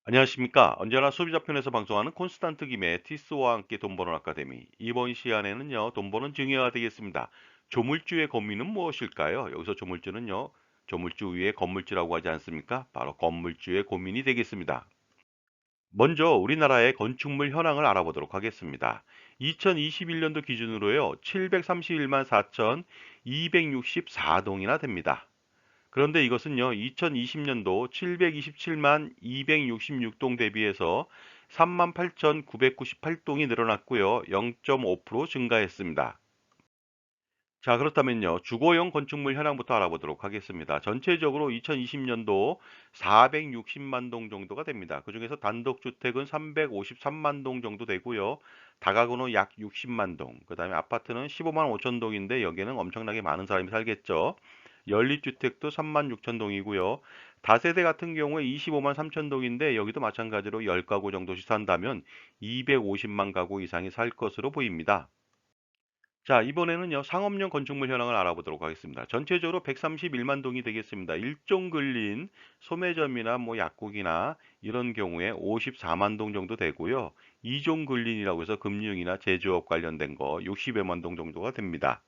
안녕하십니까. 언제나 소비자 편에서 방송하는 콘스탄트 김의 티스와 함께 돈 버는 아카데미. 이번 시간에는요, 돈 버는 증여가 되겠습니다. 조물주의 권미는 무엇일까요? 여기서 조물주는요, 조물주 위에 건물주라고 하지 않습니까? 바로 건물주의 고민이 되겠습니다. 먼저 우리나라의 건축물 현황을 알아보도록 하겠습니다. 2021년도 기준으로요, 731만 4,264동이나 됩니다. 그런데 이것은요, 2020년도 727만 266동 대비해서 3만 8,998동이 늘어났고요. 0.5% 증가했습니다. 자, 그렇다면요, 주거용 건축물 현황부터 알아보도록 하겠습니다. 전체적으로 2020년도 460만 동 정도가 됩니다. 그중에서 단독주택은 353만 동 정도 되고요. 다가구는 약 60만 동, 그 다음에 아파트는 15만 5천 동인데 여기에는 엄청나게 많은 사람이 살겠죠. 연립주택도 3만 6천 동이고요. 다세대 같은 경우에 25만 3천 동인데 여기도 마찬가지로 10가구 정도씩 산다면 250만 가구 이상이 살 것으로 보입니다. 자, 이번에는요, 상업용 건축물 현황을 알아보도록 하겠습니다. 전체적으로 131만 동이 되겠습니다. 일종 근린 소매점이나 뭐 약국이나 이런 경우에 54만 동 정도 되고요. 이종 근린이라고 해서 금융이나 제조업 관련된 거 60여만 동 정도가 됩니다.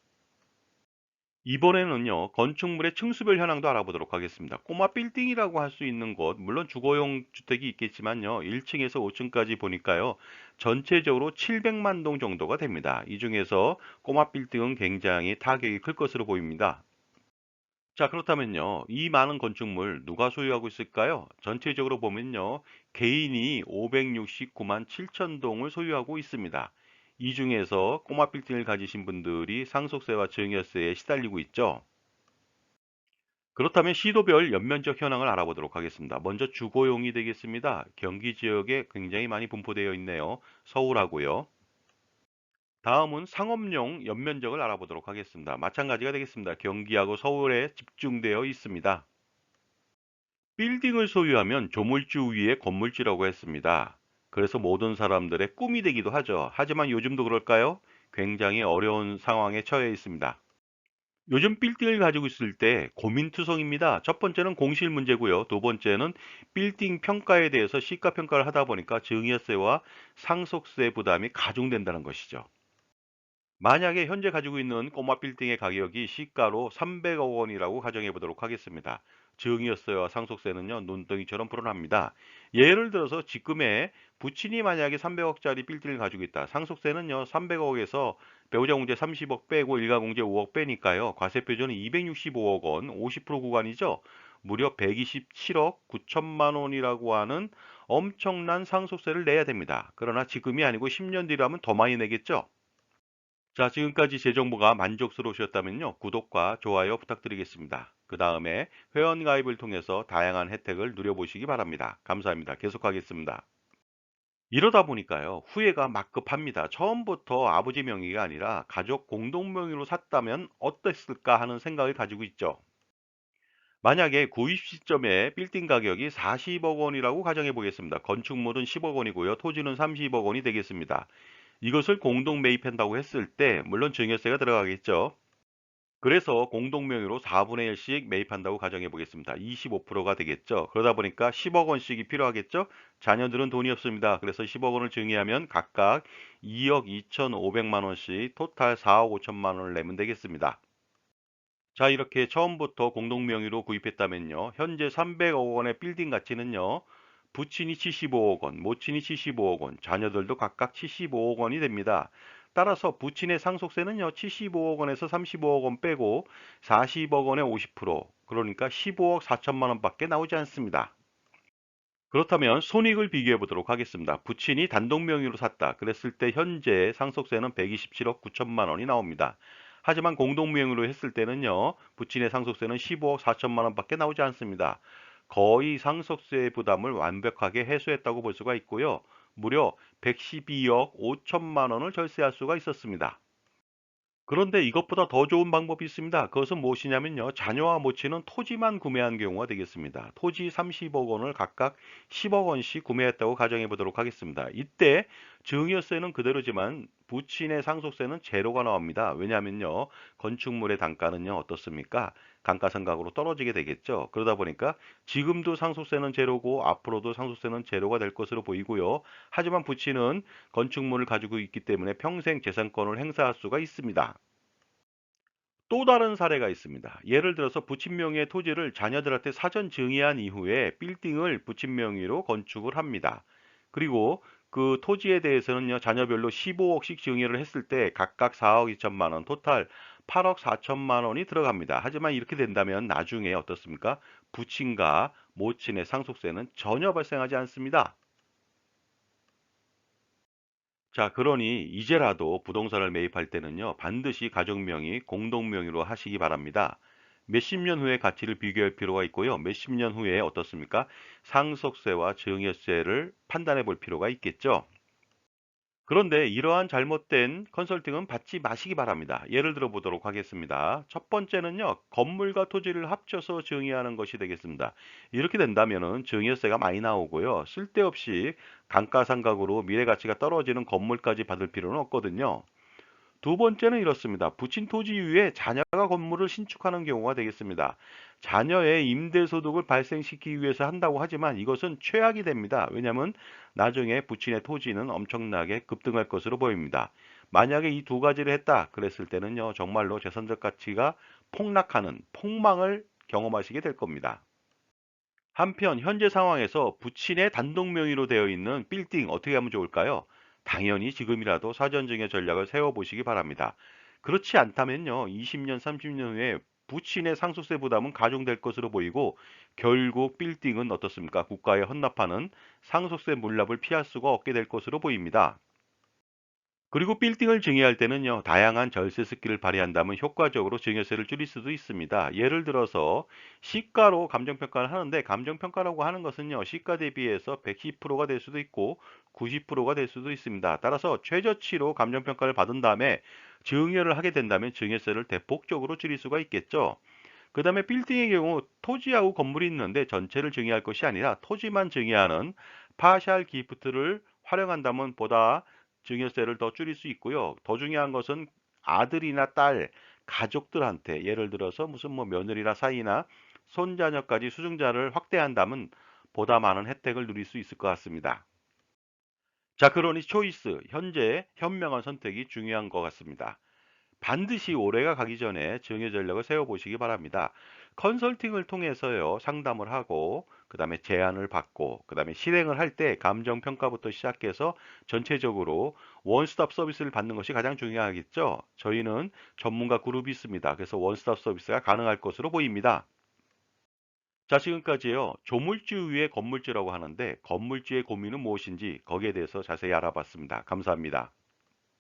이번에는요, 건축물의 층수별 현황도 알아보도록 하겠습니다. 꼬마 빌딩이라고 할 수 있는 곳, 물론 주거용 주택이 있겠지만요, 1층에서 5층까지 보니까요, 전체적으로 700만 동 정도가 됩니다. 이 중에서 꼬마 빌딩은 굉장히 타격이 클 것으로 보입니다. 자, 그렇다면요, 이 많은 건축물 누가 소유하고 있을까요? 전체적으로 보면요, 개인이 569만 7천 동을 소유하고 있습니다. 이 중에서 꼬마 빌딩을 가지신 분들이 상속세와 증여세에 시달리고 있죠. 그렇다면 시도별 연면적 현황을 알아보도록 하겠습니다. 먼저 주거용이 되겠습니다. 경기 지역에 굉장히 많이 분포되어 있네요. 서울하고요. 다음은 상업용 연면적을 알아보도록 하겠습니다. 마찬가지가 되겠습니다. 경기하고 서울에 집중되어 있습니다. 빌딩을 소유하면 조물주 위에 건물주라고 했습니다. 그래서 모든 사람들의 꿈이 되기도 하죠. 하지만 요즘도 그럴까요? 굉장히 어려운 상황에 처해 있습니다. 요즘 빌딩을 가지고 있을 때 고민투성입니다. 첫 번째는 공실 문제고요. 두 번째는 빌딩 평가에 대해서 시가 평가를 하다 보니까 증여세와 상속세 부담이 가중된다는 것이죠. 만약에 현재 가지고 있는 꼬마 빌딩의 가격이 시가로 300억 원이라고 가정해 보도록 하겠습니다. 증여세와 상속세는요, 눈덩이처럼 불어납니다. 예를 들어서 지금의 부친이 만약에 300억짜리 빌딩을 가지고 있다. 상속세는요, 300억에서 배우자 공제 30억 빼고 일가 공제 5억 빼니까요. 과세 표준은 265억 원, 50% 구간이죠. 무려 127억 9천만 원이라고 하는 엄청난 상속세를 내야 됩니다. 그러나 지금이 아니고 10년 뒤라면 더 많이 내겠죠. 자, 지금까지 제 정보가 만족스러우셨다면요, 구독과 좋아요 부탁드리겠습니다. 그 다음에 회원 가입을 통해서 다양한 혜택을 누려보시기 바랍니다. 감사합니다. 계속하겠습니다. 이러다 보니까요, 후회가 막급합니다. 처음부터 아버지 명의가 아니라 가족 공동 명의로 샀다면 어땠을까 하는 생각을 가지고 있죠. 만약에 구입 시점에 빌딩 가격이 40억 원이라고 가정해 보겠습니다. 건축물은 10억 원이고요. 토지는 30억 원이 되겠습니다. 이것을 공동 매입한다고 했을 때 물론 증여세가 들어가겠죠. 그래서 공동 명의로 4분의 1씩 매입한다고 가정해 보겠습니다. 25%가 되겠죠. 그러다 보니까 10억 원씩이 필요하겠죠. 자녀들은 돈이 없습니다. 그래서 10억 원을 증여하면 각각 2억 2,500만 원씩 토탈 4억 5천만 원을 내면 되겠습니다. 자, 이렇게 처음부터 공동 명의로 구입했다면요, 현재 300억 원의 빌딩 가치는요, 부친이 75억 원, 모친이 75억 원, 자녀들도 각각 75억 원이 됩니다. 따라서 부친의 상속세는요, 75억 원에서 35억 원 빼고 40억 원의 50%, 그러니까 15억 4천만 원밖에 나오지 않습니다. 그렇다면 손익을 비교해 보도록 하겠습니다. 부친이 단독 명의로 샀다. 그랬을 때 현재 상속세는 127억 9천만 원이 나옵니다. 하지만 공동 명의로 했을 때는요, 부친의 상속세는 15억 4천만 원밖에 나오지 않습니다. 거의 상속세 부담을 완벽하게 해소했다고 볼 수가 있고요. 무려 112억 5천만 원을 절세할 수가 있었습니다. 그런데 이것보다 더 좋은 방법이 있습니다. 그것은 무엇이냐면요, 자녀와 모친은 토지만 구매한 경우가 되겠습니다. 토지 30억 원을 각각 10억 원씩 구매했다고 가정해 보도록 하겠습니다. 이때 증여세는 그대로지만 부친의 상속세는 제로가 나옵니다. 왜냐하면요, 건축물의 단가는요, 어떻습니까? 감가상각으로 떨어지게 되겠죠. 그러다 보니까 지금도 상속세는 제로고 앞으로도 상속세는 제로가 될 것으로 보이고요. 하지만 부친은 건축물을 가지고 있기 때문에 평생 재산권을 행사할 수가 있습니다. 또 다른 사례가 있습니다. 예를 들어서 부친 명의의 토지를 자녀들한테 사전 증여한 이후에 빌딩을 부친 명의로 건축을 합니다. 그리고 그 토지에 대해서는요, 자녀별로 15억씩 증여를 했을 때 각각 4억 2천만 원, 토탈 8억 4천만 원이 들어갑니다. 하지만 이렇게 된다면 나중에 어떻습니까? 부친과 모친의 상속세는 전혀 발생하지 않습니다. 자, 그러니 이제라도 부동산을 매입할 때는요, 반드시 가족 명의, 공동 명의로 하시기 바랍니다. 몇십 년 후에 가치를 비교할 필요가 있고요. 몇십 년 후에 어떻습니까? 상속세와 증여세를 판단해 볼 필요가 있겠죠. 그런데 이러한 잘못된 컨설팅은 받지 마시기 바랍니다. 예를 들어 보도록 하겠습니다. 첫 번째는요, 건물과 토지를 합쳐서 증여하는 것이 되겠습니다. 이렇게 된다면은 증여세가 많이 나오고요. 쓸데없이 감가상각으로 미래 가치가 떨어지는 건물까지 받을 필요는 없거든요. 두 번째는 이렇습니다. 부친 토지 위에 자녀가 건물을 신축하는 경우가 되겠습니다. 자녀의 임대소득을 발생시키기 위해서 한다고 하지만 이것은 최악이 됩니다. 왜냐하면 나중에 부친의 토지는 엄청나게 급등할 것으로 보입니다. 만약에 이 두 가지를 했다 그랬을 때는요, 정말로 재산적 가치가 폭락하는 폭망을 경험하시게 될 겁니다. 한편 현재 상황에서 부친의 단독 명의로 되어 있는 빌딩 어떻게 하면 좋을까요? 당연히 지금이라도 사전증여 전략을 세워보시기 바랍니다. 그렇지 않다면요, 20년, 30년 후에 부친의 상속세 부담은 가중될 것으로 보이고 결국 빌딩은 어떻습니까? 국가에 헌납하는 상속세 물납을 피할 수가 없게 될 것으로 보입니다. 그리고 빌딩을 증여할 때는요, 다양한 절세 스킬을 발휘한다면 효과적으로 증여세를 줄일 수도 있습니다. 예를 들어서 시가로 감정평가를 하는데 감정평가라고 하는 것은요, 시가 대비해서 110%가 될 수도 있고 90%가 될 수도 있습니다. 따라서 최저치로 감정평가를 받은 다음에 증여를 하게 된다면 증여세를 대폭적으로 줄일 수가 있겠죠. 그 다음에 빌딩의 경우 토지하고 건물이 있는데 전체를 증여할 것이 아니라 토지만 증여하는 파샬 기프트를 활용한다면 보다 증여세를 더 줄일 수 있고요. 더 중요한 것은 아들이나 딸, 가족들한테 예를 들어서 무슨 뭐 며느리나 사이나 손자녀까지 수증자를 확대한다면 보다 많은 혜택을 누릴 수 있을 것 같습니다. 자, 그러니 초이스, 현재 현명한 선택이 중요한 것 같습니다. 반드시 올해가 가기 전에 증여 전략을 세워보시기 바랍니다. 컨설팅을 통해서요, 상담을 하고, 그 다음에 제안을 받고, 그 다음에 실행을 할 때 감정평가부터 시작해서 전체적으로 원스톱 서비스를 받는 것이 가장 중요하겠죠. 저희는 전문가 그룹이 있습니다. 그래서 원스톱 서비스가 가능할 것으로 보입니다. 자, 지금까지요, 조물주 위의 건물주라고 하는데, 건물주의 고민은 무엇인지 거기에 대해서 자세히 알아봤습니다. 감사합니다.